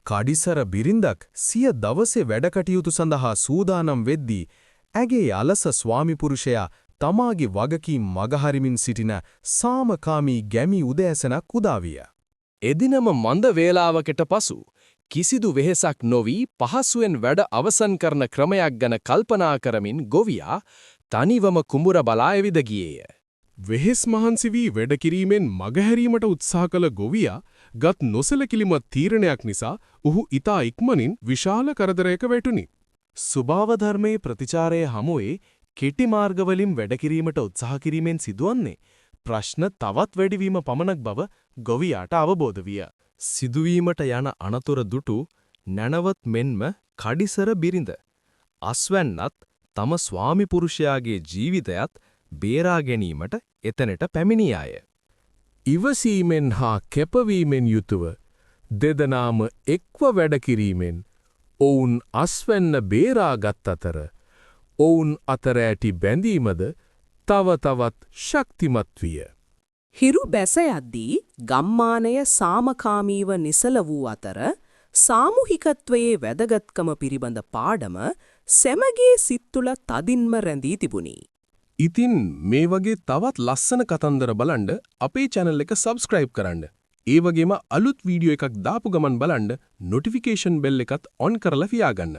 කඩිසර බිරින්දක් සිය දවසේ වැඩකටයුතු සඳහා සූදානම් වෙද්දී ඇගේ අලස ස්වාමිපුරුෂයා තමාගේ වගකීම් මගහරිමින් සිටින සාමකාමී ගැමි උදෑසනක් උදාවිය. එදිනම මන්ද වේලාවකට පසු කිසිදු වෙහෙසක් නොවි පහසුවෙන් වැඩ අවසන් කරන ක්‍රමයක් ගැන කල්පනා කරමින් ගොවියා තනිවම කුඹුර බලා ඇවිද ගියේය. වෙහෙස් මහන්සි වී වැඩ කිරීමෙන් මගහැරීමට උත්සාහ කළ ගොවියා ගත් නොසලකිලිමත් තීරණයක් නිසා ඔහු ඊතා ඉක්මනින් විශාල කරදරයක වැටුණි. ස්වභාව ධර්මයේ ප්‍රතිචාරයේ හමුවේ කෙටි මාර්ගවලින් වැඩ කිරීමට උත්සාහ කිරීමෙන් සිදුවන්නේ ප්‍රශ්න තවත් වැඩිවීම පමණක් බව ගොවියාට අවබෝධ විය. සිදුවීමට යන අනතුර දුටු නැණවත් මෙන්ම කඩිසර බිරිඳ අස්වැන්නත් තම ස්වාමි පුරුෂයාගේ ජීවිතයත් බේරා ගැනීමට එතනට පැමිණියාය. ඉවසීමෙන් හා කැපවීමෙන් යුතුව දෙදෙනාම එක්ව වැඩ කිරීමෙන් ඔවුන් අස්වැන්න බේරාගත් අතර ඔවුන් අතර ඇති බැඳීමද තව තවත් ශක්තිමත් විය. හිරු බැස යද්දී ගම්මානය සාමකාමීව නිසල වූ අතර සාමූහිකත්වයේ වැදගත්කම පිළිබඳ පාඩම සැමගේ සිත් තුළ තදින්ම රැඳී තිබුණි. ඉතින් මේ වගේ තවත් ලස්සන කතන්දර බලන්න අපේ channel එක subscribe කරන්න. ඒ වගේම අලුත් වීඩියෝ එකක් දාපු ගමන් බලන්න notification bell එකත් on කරලා තියාගන්න.